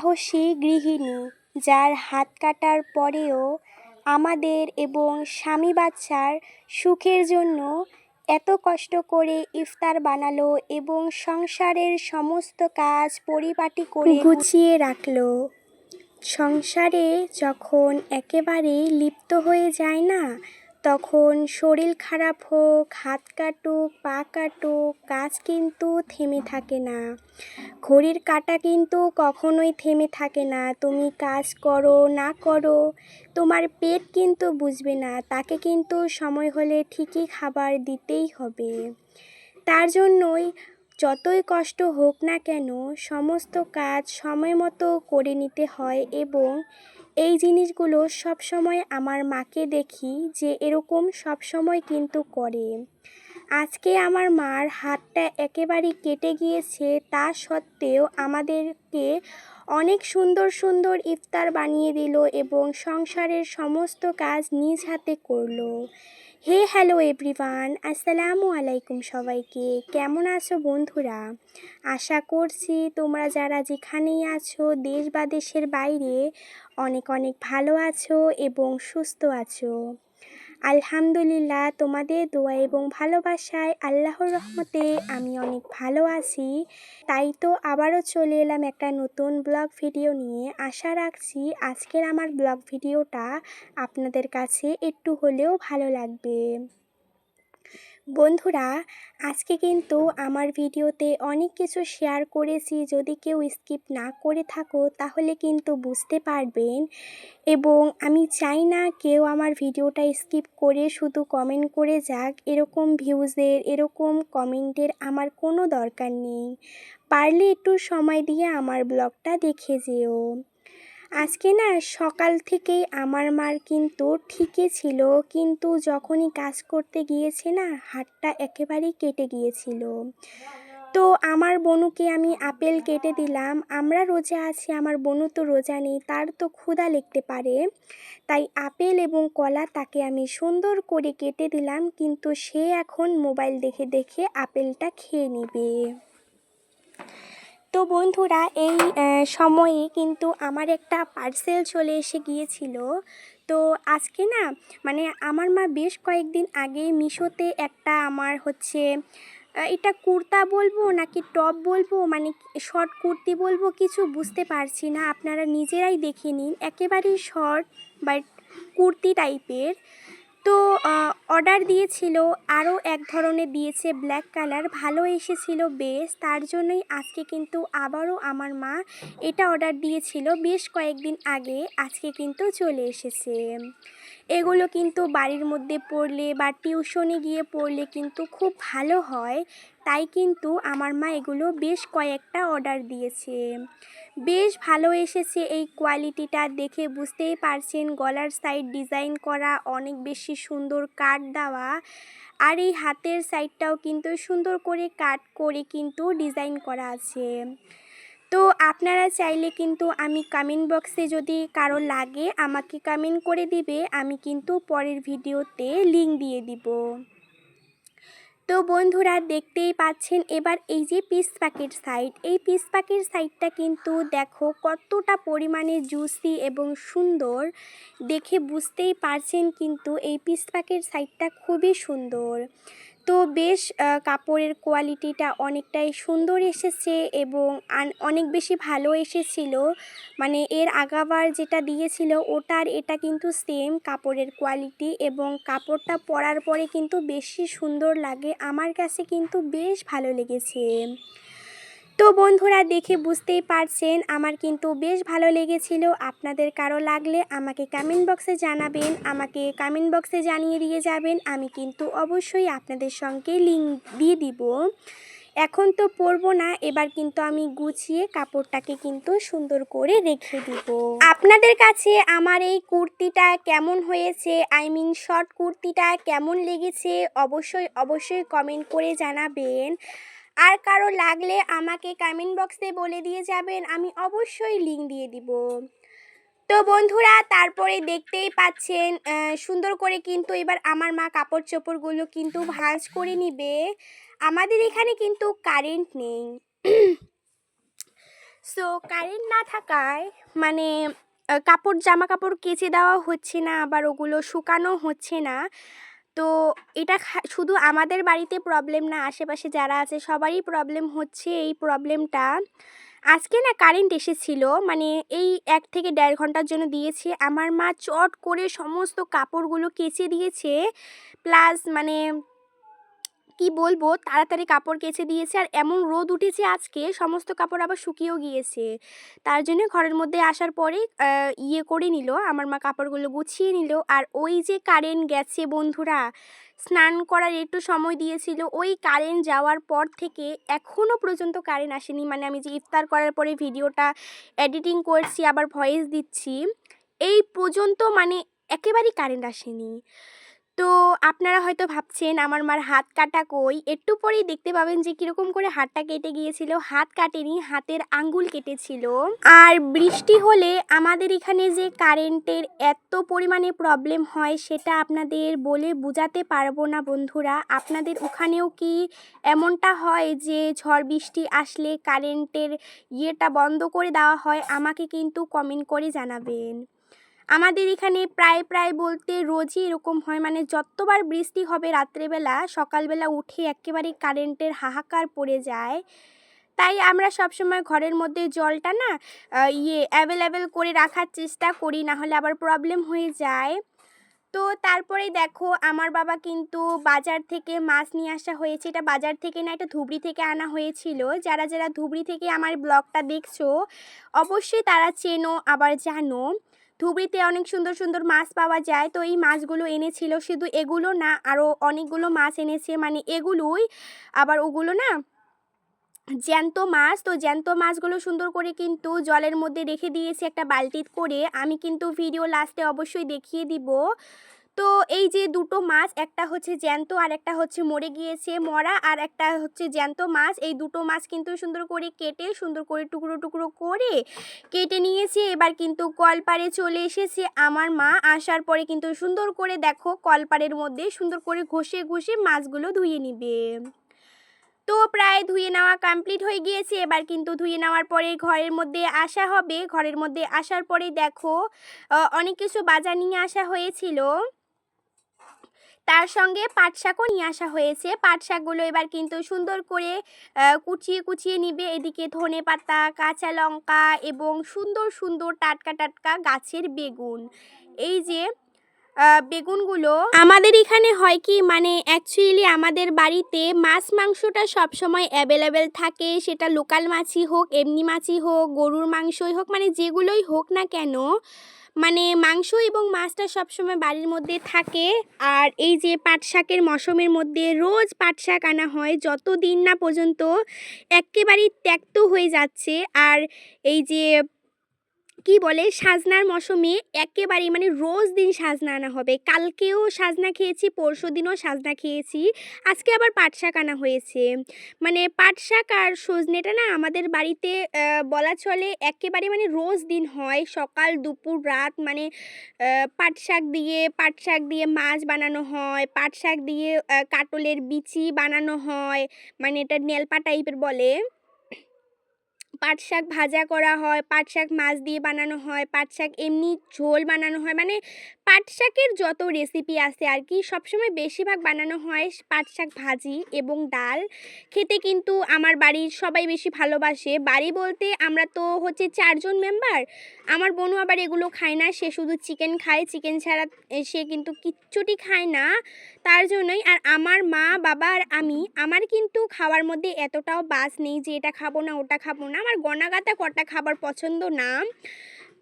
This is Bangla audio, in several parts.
সাহসী গৃহিণী, যার হাত কাটার পরেও আমাদের এবং স্বামী বাচ্চার সুখের জন্য এত কষ্ট করে ইফতার বানালো এবং সংসারের সমস্ত কাজ পরিপাটি করে গুছিয়ে রাখলো। সংসারে যখন একেবারেই লিপ্ত হয়ে যায় না, তখন শরীর খারাপ হোক, হাত কাটুক, পা কাটুক, কাজ কিন্তু থেমে থাকে না। ঘড়ির কাঁটা কিন্তু কখনোই থেমে থাকে না। তুমি কাজ করো না করো, তোমার পেট কিন্তু বুঝবে না, তাকে কিন্তু সময় হলে ঠিকই খাবার দিতেই হবে। তার জন্যই যতই কষ্ট হোক না কেন, সমস্ত কাজ সময় মতো করে নিতে হয়। এবং এই জিনিসগুলো সবসময় আমার মাকে দেখি যে এরকম সবসময় কিন্তু করে। আজকে আমার মার হাতটা একেবারেই কেটে গিয়েছে, তা সত্ত্বেও আমাদেরকে অনেক সুন্দর সুন্দর ইফতার বানিয়ে দিল এবং সংসারের সমস্ত কাজ নিজ হাতে করলো। হ্যালো এভরিওয়ান, আসসালামু আলাইকুম সবাইকে। কেমন আছো বন্ধুরা? আশা করছি তোমরা যারা যেখানেই আছো, দেশ বা দেশের বাইরে, অনেক অনেক ভালো আছো এবং সুস্থ আছো। আলহামদুলিল্লাহ, তোমাদের দোয়া এবং ভালোবাসায় আল্লাহর রহমতে আমি অনেক ভালো আছি। তাই তো আবারও চলে এলাম একটা নতুন ব্লগ ভিডিও নিয়ে। আশা রাখছি আজকের আমার ব্লগ ভিডিওটা আপনাদের কাছে একটু হলেও ভালো লাগবে। বন্ধুরা, আজকে কিন্তু আমার ভিডিওতে অনেক কিছু শেয়ার করেছি। যদি কেউ স্কিপ না করে থাকো তাহলে কিন্তু বুঝতে পারবেন। এবং আমি চাই না কেউ আমার ভিডিওটা স্কিপ করে শুধু কমেন্ট করে যাক। এরকম ভিউজের, এরকম কমেন্টের আমার কোনো দরকার নেই। পারলে একটু সময় দিয়ে আমার ব্লগটা দেখে যেও। আজকে না সকাল থেকেই আমার মার কিন্তু ঠিকই ছিল, কিন্তু যখনই কাজ করতে গিয়েছে না, হাতটা একেবারেই কেটে গিয়েছিল। তো আমার বোনুকে আমি আপেল কেটে দিলাম। আমরা রোজা আছি, আমার বোনু তো রোজা নেই, তার তো ক্ষুধা লাগতে পারে। তাই আপেল এবং কলা তাকে আমি সুন্দর করে কেটে দিলাম, কিন্তু সে এখন মোবাইল দেখে দেখে আপেলটা খেয়ে নেবে। তো বন্ধুরা, এই সময়ে কিন্তু আমার একটা পার্সেল চলে এসে গিয়েছিল। তো আজকে না মানে আমার মা বেশ কয়েকদিন আগে মিশোতে একটা আমার হচ্ছে এটা কুর্তা বলবো নাকি টপ বলবো, মানে শর্ট কুর্তি বলবো, কিছু বুঝতে পারছি না, আপনারা নিজেরাই দেখে নিন। একেবারেই শর্ট বাট কুর্তি টাইপের। তো অর্ডার দিয়েছিল, আরও এক ধরনের দিয়েছে ব্ল্যাক কালার, ভালো এসেছিল বেশ। তার জন্যই আজকে কিন্তু আবারও আমার মা এটা অর্ডার দিয়েছিল বেশ কয়েকদিন আগে, আজকে কিন্তু চলে এসেছে। এগুলো কিন্তু বাড়ির মধ্যে পরলে বা টিউশনে গিয়ে পরলে কিন্তু খুব ভালো হয়। তাই কিন্তু আমার মা এগুলো বেশ কয়েকটা অর্ডার দিয়েছে। বেশ ভালো এসেছে, এই কোয়ালিটিটা দেখে বুঝতেই পারছেন। গলার সাইড ডিজাইন করা, অনেক বেশি সুন্দর কাট দেওয়া, আর এই হাতের সাইডটাও কিন্তু সুন্দর করে কাট করে কিন্তু ডিজাইন করা আছে। তো আপনারা চাইলে কিন্তু আমি কমেন্ট বক্সে যদি কারো লাগে আমাকে কমেন্ট করে দিবে, আমি কিন্তু পরের ভিডিওতে লিংক দিয়ে দিব। তো বন্ধুরা, দেখতেই পাচ্ছেন এবার এই যে পিস প্যাকেট সাইড, এই পিস প্যাকেট সাইডটা কিন্তু দেখো কতটা পরিমাণে জুসি এবং সুন্দর, দেখে বুঝতেই পারছেন কিন্তু এই পিস প্যাকেট সাইডটা খুবই সুন্দর। তো বেশ কাপড়ের কোয়ালিটিটা অনেকটাই সুন্দর এসেছে এবং অনেক বেশি ভালো এসেছিল। মানে এর আগাবার যেটা দিয়েছিল ওটার এটা কিন্তু সেম কাপড়ের কোয়ালিটি, এবং কাপড়টা পরার পরে কিন্তু বেশি সুন্দর লাগে, আমার কাছে কিন্তু বেশ ভালো লেগেছে। তো বন্ধুরা, দেখে বুঝতেই পারছেন আমার কিন্তু বেশ ভালো লেগেছিল। আপনাদের কারো লাগলে আমাকে কমেন্ট বক্সে জানাবেন, আমাকে কমেন্ট বক্সে জানিয়ে দিয়ে যাবেন, আমি কিন্তু অবশ্যই আপনাদের সঙ্গে লিংক দিয়ে দিব। এখন তো পরবো না, এবার কিন্তু আমি গুছিয়ে কাপড়টাকে কিন্তু সুন্দর করে রেখে দিব। আপনাদের কাছে আমার এই কুর্তিটা কেমন হয়েছে, শর্ট কুর্তিটা কেমন লেগেছে অবশ্যই অবশ্যই কমেন্ট করে জানাবেন। আর কারো লাগলে আমাকে কমেন্ট বক্সে বলে দিয়ে যাবেন, আমি অবশ্যই লিংক দিয়ে দিব। তো বন্ধুরা, তারপরে দেখতেই পাচ্ছেন সুন্দর করে কিন্তু এবার আমার মা কাপড় চোপড়গুলো কিন্তু ভাঁজ করে নিবে। আমাদের এখানে কিন্তু কারেন্ট নেই। সো কারেন্ট না থাকায় মানে কাপড় জামা কাপড় কেচে দেওয়া হচ্ছে না, আবার ওগুলো শুকানো হচ্ছে না। তো এটা শুধু আমাদের বাড়িতে প্রবলেম না, আশেপাশে যারা আছে সবারই প্রবলেম হচ্ছে এই প্রবলেমটা। আজকে না কারেন্ট এসেছিল, মানে এই 1 থেকে 1.5 ঘন্টার জন্য দিয়েছে। আমার মা চট করে সমস্ত কাপড়গুলো কেচে দিয়েছে, প্লাস মানে কি বলবো, তাড়াতাড়ি কাপড় কেচে দিয়েছে। আর এমন রোদ উঠেছে আজকে, সমস্ত কাপড় আবার শুকিয়েও গিয়েছে। তার জন্য ঘরের মধ্যে আসার পরে করে নিল, আমার মা কাপড়গুলো গুছিয়ে নিল। আর ওই যে কারেন্ট গেছে বন্ধুরা, স্নান করার একটু সময় দিয়েছিল, ওই কারেন্ট যাওয়ার পর থেকে এখনও পর্যন্ত কারেন্ট আসেনি। মানে আমি যে ইফতার করার পরে ভিডিওটা এডিটিং করছি, আবার ভয়েস দিচ্ছি, এই পর্যন্ত মানে একেবারেই কারেন্ট আসেনি। তো আপনারা হয়তো ভাবছেন আমার মার হাত কাটা কই, একটু পরেই দেখতে পাবেন যে কীরকম করে হাতটা কেটে গিয়েছিল। হাত কাটেনি, হাতের আঙ্গুল কেটেছিল। আর বৃষ্টি হলে আমাদের এখানে যে কারেন্টের এত পরিমাণে প্রবলেম হয় সেটা আপনাদের বলে বোঝাতে পারবো না বন্ধুরা। আপনাদের ওখানেও কি এমনটা হয় যে ঝড় বৃষ্টি আসলে কারেন্টের বন্ধ করে দেওয়া হয়? আমাকে কিন্তু কমেন্ট করে জানাবেন। আমাদের এখানে প্রায় বলতে রোজই এরকম হয়, মানে যতবার বৃষ্টি হবে রাত্রেবেলা সকালবেলা উঠে একেবারে কারেন্টের হাহাকার পড়ে যায়। তাই আমরা সবসময় ঘরের মধ্যে জলটা না অ্যাভেলেবেল করে রাখার চেষ্টা করি, না হলে আবার প্রবলেম হয়ে যায়। তো তারপরে দেখো আমার বাবা কিন্তু বাজার থেকে মাছ নিয়ে আসা হয়েছে। এটা বাজার থেকে না, এটা ধুবড়ি থেকে আনা হয়েছিল। যারা যারা ধুবড়ি থেকে আমার ব্লগটা দেখছো অবশ্যই তারা চেনো আবার জানো, ধুবড়িতে অনেক সুন্দর সুন্দর মাছ পাওয়া যায়। তো এই মাছগুলো এনেছিল, শুধু এগুলো না আরও অনেকগুলো মাছ এনেছে, মানে এগুলোই আবার ওগুলো না জ্যান্ত মাছ। তো জ্যান্ত মাছগুলো সুন্দর করে কিন্তু জলের মধ্যে রেখে দিয়েছি একটা বালতি করে। আমি কিন্তু ভিডিও লাস্টে অবশ্যই দেখিয়ে দিব। তো এই যে দুটো মাছ, একটা হচ্ছে জ্যান্ত আর একটা হচ্ছে মরে গিয়েছে মরা, আর একটা হচ্ছে জ্যান্ত মাছ। এই দুটো মাছ কিন্তু সুন্দর করে কেটে সুন্দর করে টুকরো টুকরো করে কেটে নিয়েছি। এবার কিন্তু কলপাড়ে চলে এসেছে আমার মা। আসার পরে কিন্তু সুন্দর করে দেখো কলপাড়ের মধ্যে সুন্দর করে ঘষে ঘষে মাছগুলো ধুয়ে নিবে। তো প্রায় ধুয়ে নেওয়া কমপ্লিট হয়ে গিয়েছে। এবার কিন্তু ধুয়ে নেওয়ার পরে ঘরের মধ্যে আসা হবে। ঘরের মধ্যে আসার পরে দেখো অনেক কিছু বাজার নিয়ে আসা হয়েছিল, তার সঙ্গে পাট শাকও নিয়ে আসা হয়েছে। পাট শাকগুলো এবার কিন্তু সুন্দর করে কুচিয়ে কুচিয়ে নিবে। এদিকে ধনেপাতা, কাঁচা লঙ্কা এবং সুন্দর সুন্দর টাটকা টাটকা গাছের বেগুন। এই যে বেগুনগুলো আমাদের এখানে হয় কি, মানে অ্যাকচুয়ালি আমাদের বাড়িতে মাছ মাংসটা সবসময় অ্যাভেলেবেল থাকে। সেটা লোকাল মাছই হোক, এমনি মাছই হোক, গরুর মাংসই হোক, মানে যেগুলোই হোক না কেন, মানে মাংস এবং মাছটা সবসময় বাড়ির মধ্যে থাকে। আর এই যে পাট শাকের মৌসুমের মধ্যে রোজ পাট শাক আনা হয়, যতদিন না পর্যন্ত একেবারেই ত্যক্ত হয়ে যাচ্ছে। আর এই যে কি বলে সাজনার মৌসুমে একেবারেই মানে রোজ দিন সাজনা আনা হবে। কালকেও সাজনা খেয়েছি, পরশুদিনও সাজনা খেয়েছি, আজকে আবার পাট শাক আনা হয়েছে। মানে পাট শাক আর সজনেটা না আমাদের বাড়িতে বলা চলে একেবারে মানে রোজ দিন হয়, সকাল দুপুর রাত। মানে পাট শাক দিয়ে মাছ বানানো হয়, পাট শাক দিয়ে কাটলের বিচি বানানো হয়, মানে এটা নেলপা টাইপের বলে। পাট শাক ভাজা করা হয়, পাট শাক মাছ দিয়ে বানানো হয়, পাট শাক এমনি ঝোল বানানো হয়, মানে পাট শাকের যত রেসিপি আছে আর কি, সবসময় বেশিরভাগ বানানো হয় পাট শাক ভাজি এবং ডাল। খেতে কিন্তু আমার বাড়ির সবাই বেশি ভালোবাসে। বাড়ি বলতে আমরা তো হচ্ছে 4 জন মেম্বার। আমার বোনও আবার এগুলো খায় না, সে শুধু চিকেন খায়, চিকেন ছাড়া সে কিন্তু কিচ্ছুটি খায় না। তার জন্যই আর আমার মা বাবা আর আমি, আমার কিন্তু খাওয়ার মধ্যে এতটাও বাস নেই যে এটা খাবো না ওটা খাবো না। আমার গনাগাতা কটা খাবার পছন্দ না।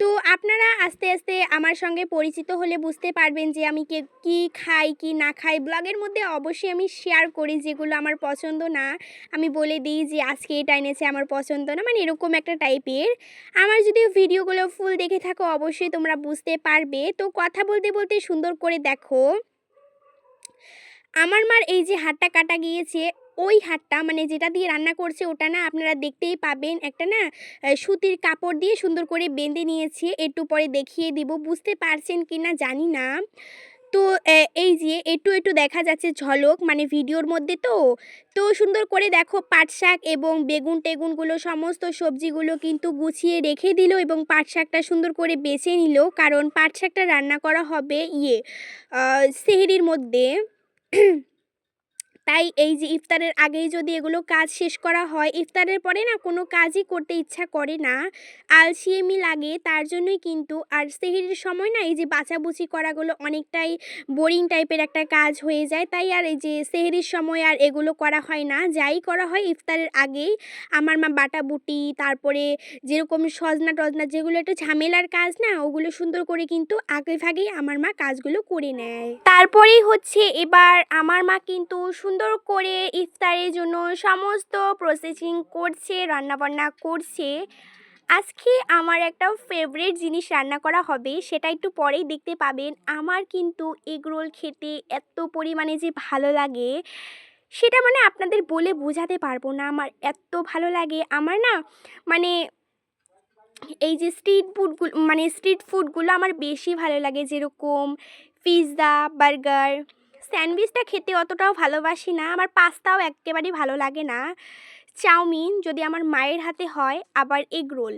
তো আপনারা আস্তে আস্তে আমার সঙ্গে পরিচিত হলে বুঝতে পারবেন যে আমি কি খাই কি না খাই। ব্লগের মধ্যে অবশ্যই আমি শেয়ার করি যেগুলো আমার পছন্দ না, আমি বলে দিই যে আজকে এটা এনেছে আমার পছন্দ না, মানে এরকম একটা টাইপের। আমার যদি ভিডিওগুলো ফুল দেখে থাকো অবশ্যই তোমরা বুঝতে পারবে। তো কথা বলতে বলতে সুন্দর করে দেখো আমার মার এই যে হাতটা কাটা গিয়েছে, ওই হাতটা মানে যেটা দিয়ে রান্না করছে ওটা না আপনারা দেখতেই পাবেন, একটা না সুতির কাপড় দিয়ে সুন্দর করে বেঁধে নিয়েছে। একটু পরে দেখিয়ে দিব, বুঝতে পারছেন কি না জানি না। তো এই যে একটু একটু দেখা যাচ্ছে ঝলক, মানে ভিডিওর মধ্যে তো সুন্দর করে দেখো পাট শাক এবং বেগুন টেগুনগুলো সমস্ত সবজিগুলো কিন্তু গুছিয়ে রেখে দিল এবং পাট শাকটা সুন্দর করে বেছে নিল, কারণ পাট শাকটা রান্না করা হবে সেহরির মধ্যে। তাই এই যে ইফতারের আগেই যদি এগুলো কাজ শেষ করা হয়, ইফতারের পরে না কোনো কাজই করতে ইচ্ছা করে না, আলসেমি লাগে, তার জন্যই কিন্তু। আর সেহরির সময় না এই যে বাছাবুছি করাগুলো অনেকটাই বোরিং টাইপের একটা কাজ হয়ে যায়, তাই আর এই যে সেহরির সময় আর এগুলো করা হয় না। যাই করা হয় ইফতারের আগেই আমার মা বাটাবুটি, তারপরে যেরকম সজনা টজনা যেগুলো একটু ঝামেলার কাজ না, ওগুলো সুন্দর করে কিন্তু আগে ভাগেই আমার মা কাজগুলো করে নেয়। তারপরেই হচ্ছে এবার আমার মা কিন্তু সুন্দর করে ইফতারের জন্য সমস্ত প্রসেসিং করছে, রান্নাবান্না করছে। আজকে আমার একটা ফেভারিট জিনিস রান্না করা হবে, সেটা একটু পরেই দেখতে পাবেন। আমার কিন্তু এগ রোল খেতে এত পরিমাণে যে ভালো লাগে, সেটা মানে আপনাদের বলে বোঝাতে পারবো না। আমার এত ভালো লাগে, আমার না মানে এই যে স্ট্রিট ফুডগুলো আমার বেশি ভালো লাগে, যেরকম পিৎজা, বার্গার, স্যান্ডউইচটা খেতে অতটাও ভালোবাসি না, আমার পাস্তাও একেবারেই ভালো লাগে না, চাউমিন যদি আমার মায়ের হাতে হয়, আবার এগ রোল।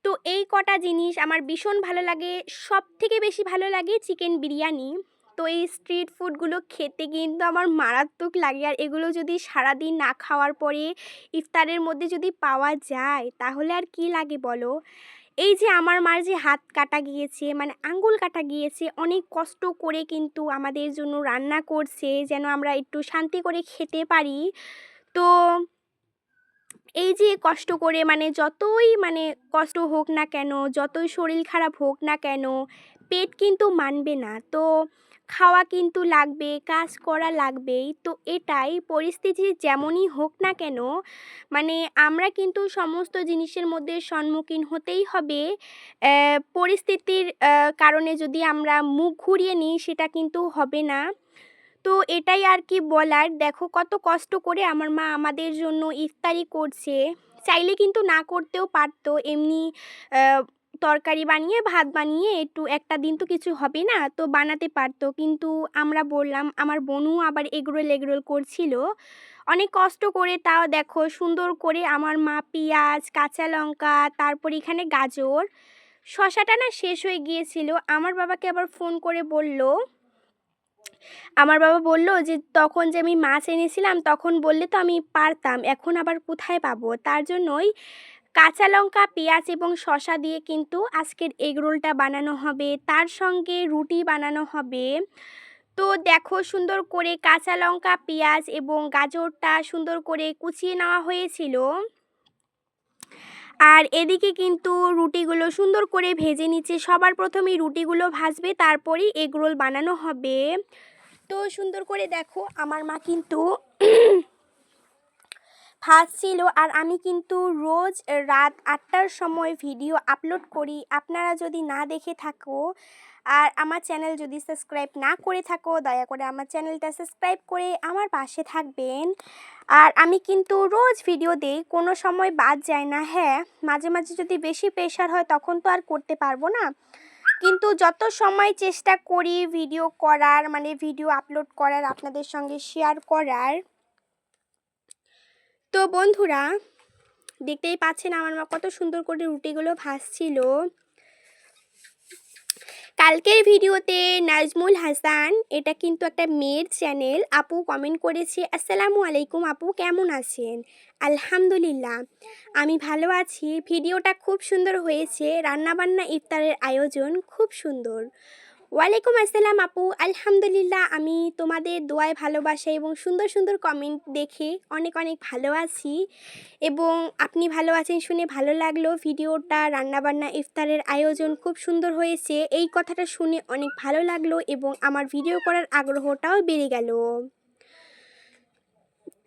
তো এই কটা জিনিস আমার ভীষণ ভালো লাগে। সবথেকে বেশি ভালো লাগে চিকেন বিরিয়ানি। তো এই স্ট্রিট ফুডগুলো খেতে কিন্তু আমার মারাত্মক লাগে, আর এগুলো যদি সারাদিন না খাওয়ার পরে ইফতারের মধ্যে যদি পাওয়া যায়, তাহলে আর কি লাগে বলো। এই যে আমার মার যে হাত কাটা গিয়েছে, মানে আঙ্গুল কাটা গিয়েছে, অনেক কষ্ট করে কিন্তু আমাদের জন্য রান্না করছে যেন আমরা একটু শান্তি করে খেতে পারি। তো এই যে কষ্ট করে, মানে যতই কষ্ট হোক না কেন, যতই শরীর খারাপ হোক না কেন, পেট কিন্তু মানবে না। তো খাওয়া কিন্তু লাগবে, কাজ করা লাগবেই। তো এটাই পরিস্থিতি যেমনই হোক না কেন, মানে আমরা কিন্তু সমস্ত জিনিসের মধ্যে সম্মুখীন হতেই হবে। পরিস্থিতির কারণে যদি আমরা মুখ ঘুরিয়ে নিই, সেটা কিন্তু হবে না। তো এটাই আর কি বলার। দেখো কত কষ্ট করে আমার মা আমাদের জন্য ইফতারি করছে। চাইলে কিন্তু না করতেও পারতো, এমনি তরকারি বানিয়ে ভাত বানিয়ে একটু একটা দিন তো কিছু হবে না, তো বানাতে পারতো, কিন্তু আমরা বললাম, আমার বোনও আবার এগরোল করছিল অনেক কষ্ট করে। তাও দেখো সুন্দর করে আমার মা পেঁয়াজ, কাঁচা লঙ্কা, তারপর এখানে গাজর, শসাটা না শেষ হয়ে গিয়েছিল। আমার বাবাকে আবার ফোন করে বলল, আমার বাবা বলল যে তখন যে আমি মাছ এনেছিলাম তখন বললে তো আমি পারতাম, এখন আবার কোথায় পাবো। তার জন্যই কাঁচা লঙ্কা, পেঁয়াজ এবং শসা দিয়ে কিন্তু আজকের এগ রোলটা বানানো হবে, তার সঙ্গে রুটি বানানো হবে। তো দেখো সুন্দর করে কাঁচা লঙ্কা, পেঁয়াজ এবং গাজরটা সুন্দর করে কুচিয়ে নেওয়া হয়েছিল। আর এদিকে কিন্তু রুটিগুলো সুন্দর করে ভেজে নিচ্ছে। সবার প্রথমেই রুটিগুলো ভাজবে, তারপরেই এগ রোল বানানো হবে। তো সুন্দর করে দেখো আমার মা কিন্তু ভাজছিল, আর আমি কিন্তু রোজ রাত 8টার সময় ভিডিও আপলোড করি। আপনারা যদি না দেখে থাকো আর আমার চ্যানেল যদি সাবস্ক্রাইব না করে থাকো, দয়া করে আমার চ্যানেলটা সাবস্ক্রাইব করে আমার পাশে থাকবেন। আর আমি কিন্তু রোজ ভিডিও দেই, কোনো সময় বাদ যায় না। হ্যাঁ, মাঝে মাঝে যদি বেশি প্রেশার হয় তখন তো আর করতে পারবো না, কিন্তু যত সময় চেষ্টা করি ভিডিও করার, মানে ভিডিও আপলোড করার, আপনাদের সঙ্গে শেয়ার করার। তো বন্ধুরা, দেখতেই পাচ্ছেন আমার মা কত সুন্দর করে রুটিগুলো ভাজছিল। কালকের ভিডিওতে নাজমুল হাসান, এটা কিন্তু একটা মেয়ের চ্যানেল, আপু কমেন্ট করেছে, আসসালামু আলাইকুম আপু, কেমন আছেন? আলহামদুলিল্লাহ, আমি ভালো আছি। ভিডিওটা খুব সুন্দর হয়েছে, রান্নাবান্না ইফতারের আয়োজন খুব সুন্দর। ওয়ালাইকুম আসসালাম আপু, আলহামদুলিল্লাহ, আমি তোমাদের দোয়ায়, ভালোবাসা এবং সুন্দর সুন্দর কমেন্ট দেখে অনেক অনেক ভালো আছি, এবং আপনি ভালো আছেন শুনে ভালো লাগলো। ভিডিওটা রান্নাবান্না ইফতারের আয়োজন খুব সুন্দর হয়েছে, এই কথাটা শুনে অনেক ভালো লাগলো এবং আমার ভিডিও করার আগ্রহটাও বেড়ে গেল।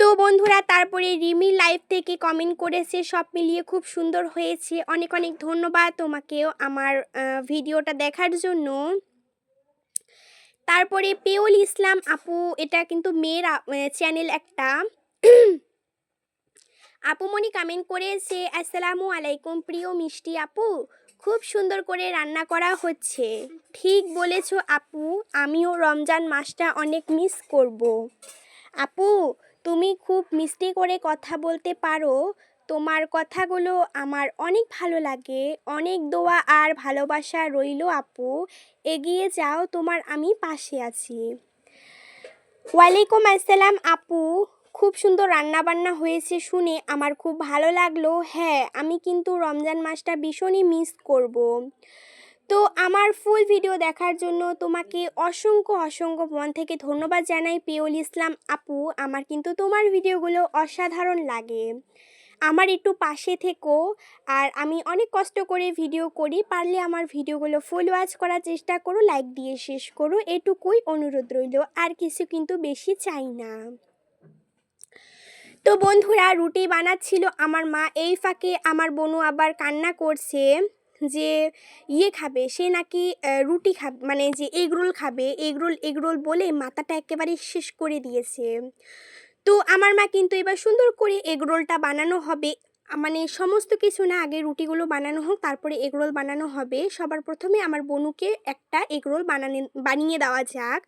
তো বন্ধুরা, তারপরে রিমি লাইভ থেকে কমেন্ট করেছে, সব মিলিয়ে খুব সুন্দর হয়েছে, অনেক অনেক ধন্যবাদ তোমাকেও আমার ভিডিওটা দেখার জন্য। তারপরে পেউল ইসলাম আপু, এটা কিন্তু মেয়ের চ্যানেল একটা, আপুমণি কমেন্ট করেছে, আসসালামু আলাইকুম প্রিয় মিষ্টি আপু, খুব সুন্দর করে রান্না করা হচ্ছে। ঠিক বলেছ আপু, আমিও রমজান মাসটা অনেক মিস করব। আপু, তুমি খুব মিষ্টি করে কথা বলতে পারো। তোমার কথাগুলো আমার অনেক ভালো লাগে। অনেক দোয়া আর ভালোবাসা রইল আপু। এগিয়ে যাও, তোমার আমি পাশে আছি। ওয়ালাইকুম আসসালাম আপু, খুব সুন্দর রান্নাবান্না হয়েছে শুনে আমার খুব ভালো লাগলো। হ্যাঁ, আমি কিন্তু রমজান মাসটা ভীষণই মিস করব। তো আমার ফুল ভিডিও দেখার জন্য তোমাকে অসংখ্য অসংখ্য মন থেকে ধন্যবাদ জানাই পিওল ইসলাম আপু। আমার কিন্তু তোমার ভিডিওগুলো অসাধারণ লাগে। আমার একটু পাশে থেকো। আর আমি অনেক কষ্ট করে ভিডিও করি, পারলে আমার ভিডিওগুলো ফুল ওয়াচ করার চেষ্টা করো, লাইক দিয়ে শেষ করো, এটুকুই অনুরোধ রইল। আর কিছু কিন্তু বেশি চাই না। তো বন্ধুরা, রুটি বানাচ্ছিল আমার মা, এই ফাঁকে আমার বোনু আবার কান্না করছে যে খাবে, সে নাকি রুটি খাবে, মানে যে এগরোল খাবে। এগরোল বলে মাথাটা একেবারে শেষ করে দিয়েছে। তো আমার মা কিন্তু এবার সুন্দর করে এগরোলটা বানানো হবে। মানে সমস্ত কিছু না, আগে রুটিগুলো বানানো হোক, তারপরে এগরোল বানানো হবে। সবার প্রথমে আমার বোনুকে একটা এগরোল বানিয়ে দেওয়া যাক।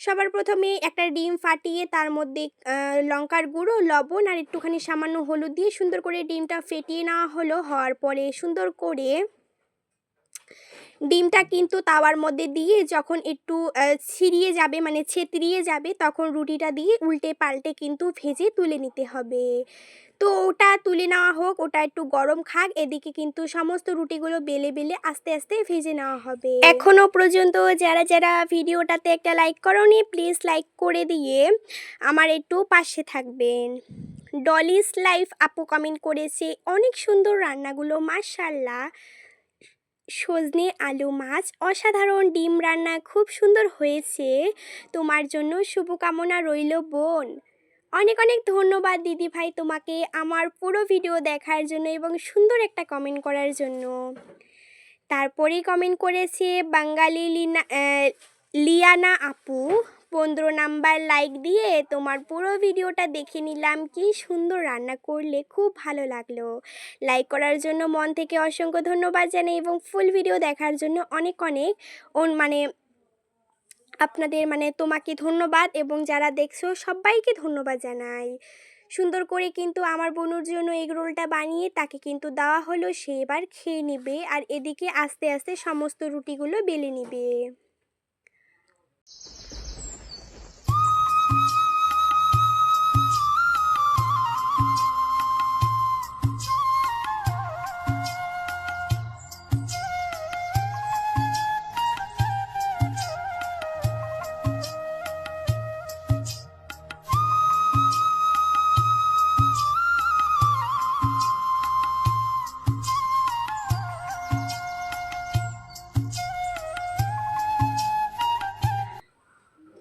সবার প্রথমে একটা ডিম ফাটিয়ে তার মধ্যে লঙ্কার গুঁড়ো, লবণ আর একটুখানি সামান্য হলুদ দিয়ে সুন্দর করে ডিমটা ফেটিয়ে নেওয়া হলো। হওয়ার পরে সুন্দর করে ডিমটা কিন্তু তাওয়ার মধ্যে দিয়ে যখন একটু ছিড়িয়ে যাবে, মানে ছেতরিয়ে যাবে, তখন রুটিটা দিয়ে উল্টে পাল্টে কিন্তু ভেজে তুলে নিতে হবে। তো ওটা তুলে নেওয়া হোক, ওটা একটু গরম খাক, এদিকে কিন্তু সমস্ত রুটিগুলো বেলে বেলে আস্তে আস্তে ভেজে নেওয়া হবে। এখনও পর্যন্ত যারা যারা ভিডিওটাতে একটা লাইক করোনি, প্লিজ লাইক করে দিয়ে আমার একটু পাশে থাকবেন। ডলিস লাইফ আপু কমেন্ট করেছে, অনেক সুন্দর রান্নাগুলো, মাশাআল্লাহ। সজনে আলু মাছ অসাধারণ, ডিম রান্না খুব সুন্দর হয়েছে, তোমার জন্য শুভকামনা রইল বোন। অনেক অনেক ধন্যবাদ দিদি ভাই তোমাকে আমার পুরো ভিডিও দেখার জন্য এবং সুন্দর একটা কমেন্ট করার জন্য। তারপরেই কমেন্ট করেছে বাঙালি লিয়ানা আপু, 15 নাম্বার লাইক দিয়ে তোমার পুরো ভিডিওটা দেখে নিলাম, কি সুন্দর রান্না করলে, খুব ভালো লাগলো। লাইক করার জন্য মন থেকে অসংখ্য ধন্যবাদ জানাই এবং ফুল ভিডিও দেখার জন্য অনেক অনেক মানে আপনাদের তোমাকে ধন্যবাদ এবং যারা দেখছো সবাইকে ধন্যবাদ জানাই। সুন্দর করে কিন্তু আমার বোনুর জন্য এগরোলটা বানিয়ে তাকে কিন্তু দেওয়া হলো, সে এবার খেয়ে নেবে আর এদিকে আস্তে আস্তে সমস্ত রুটিগুলো বেলে নেবে।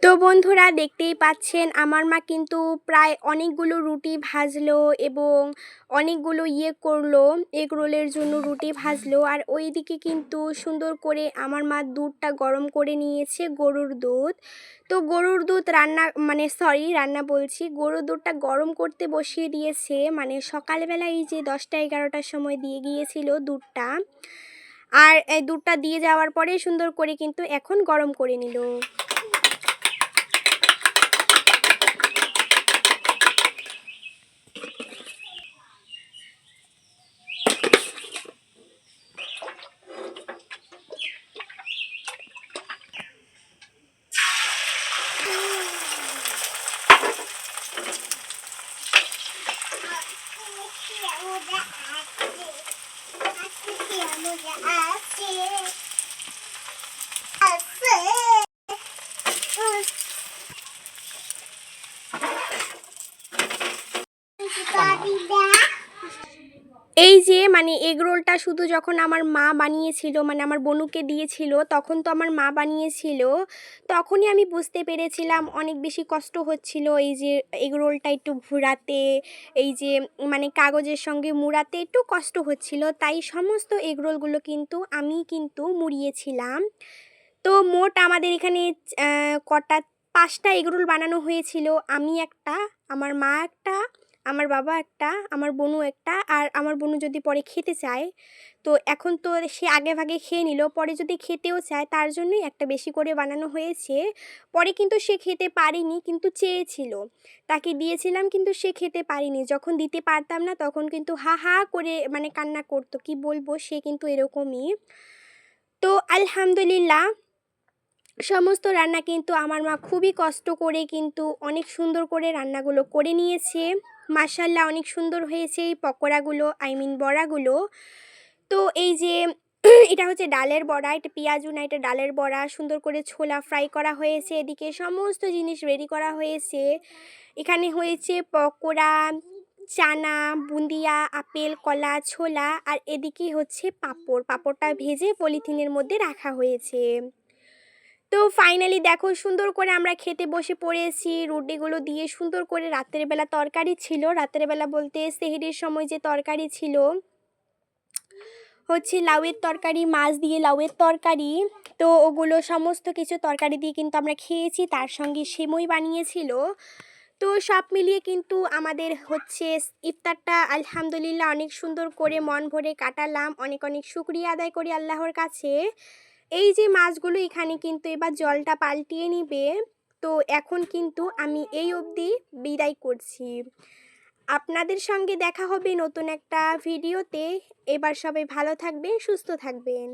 তো বন্ধুরা, দেখতেই পাচ্ছেন আমার মা কিন্তু প্রায় অনেকগুলো রুটি ভাজলো এবং অনেকগুলো করলো, এগরোলের জন্য রুটি ভাজলো। আর ওইদিকে কিন্তু সুন্দর করে আমার মা দুধটা গরম করে নিয়েছে, গরুর দুধ। তো গরুর দুধ রান্না বলছি, গরুর দুধটা গরম করতে বসিয়ে দিয়েছে, মানে সকালবেলা এই যে 10টা-11টার সময় দিয়ে গিয়েছিল দুধটা। আর এই দুধটা দিয়ে যাওয়ার পরে সুন্দর করে কিন্তু এখন গরম করে নিল। এই যে এগরোলটা শুধু যখন আমার মা বানিয়েছিল, আমার বোনুকে দিয়েছিল, তখন তো আমার মা বানিয়েছিল, তখনই আমি বুঝতে পেরেছিলাম অনেক বেশি কষ্ট হচ্ছিল এই যে এগরোলটা একটু ঘোরাতে, এই যে কাগজের সঙ্গে মুড়াতে একটু কষ্ট হচ্ছিল, তাই সমস্ত এগরোলগুলো কিন্তু আমি মুড়িয়েছিলাম। তো মোট আমাদের এখানে কটা 5টা এগরোল বানানো হয়েছিল, আমি একটা, আমার মা একটা আমার বাবা একটা, আমার বোনও একটা, আর আমার বোনও যদি পরে খেতে চায়, তো এখন তো সে আগেভাগে খেয়ে নিল, পরে যদি খেতেও চায় তার জন্যই একটা বেশি করে বানানো হয়েছে। পরে কিন্তু সে খেতে পারেনি, কিন্তু চেয়েছিল, তাকে দিয়েছিলাম কিন্তু সে খেতে পারেনি। যখন দিতে পারতাম না তখন কিন্তু হা হা করে মানে কান্না করতো, কি বলবো, সে কিন্তু এরকমই। তো আলহামদুলিল্লাহ সমস্ত রান্না কিন্তু আমার মা খুবই কষ্ট করে কিন্তু অনেক সুন্দর করে রান্নাগুলো করে নিয়েছে। মাশাআল্লাহ অনেক সুন্দর হয়েছে এই পকোড়াগুলো, বড়াগুলো। তো এই যে এটা হচ্ছে ডালের বড়া, এটা পেঁয়াজু না, এটা ডালের বড়া। সুন্দর করে ছোলা ফ্রাই করা হয়েছে, এদিকে সমস্ত জিনিস রেডি করা হয়েছে। এখানে হয়েছে পকোড়া, চানা, বুন্দিয়া, আপেল, কলা, ছোলা, আর এদিকে হচ্ছে পাঁপড়টা ভেজে পলিথিনের মধ্যে রাখা হয়েছে। তো ফাইনালি দেখো সুন্দর করে আমরা খেতে বসে পড়েছি রুটিগুলো দিয়ে। সুন্দর করে রাতের বেলা তরকারি ছিল, রাতের বেলা বলতে সেহরির সময় যে তরকারি ছিল হচ্ছে লাউয়ের তরকারি, মাছ দিয়ে লাউয়ের তরকারি। তো ওগুলো সমস্ত কিছু তরকারি দিয়ে কিন্তু আমরা খেয়েছি, তার সঙ্গে সেমই বানিয়েছিল। তো সব মিলিয়ে কিন্তু আমাদের হচ্ছে ইফতারটা আলহামদুলিল্লাহ অনেক সুন্দর করে মন ভরে কাটালাম। অনেক অনেক শুকরিয়া আদায় করি আল্লাহর কাছে। এই যে মাছগুলো এখানে কিন্তু এবার জলটা পাল্টিয়ে নিবে। তো এখন কিন্তু আমি এই অবধি বিদায় করছি। আপনাদের সঙ্গে দেখা হবে নতুন একটা ভিডিওতে। এবার সবাই ভালো থাকবেন, সুস্থ থাকবেন।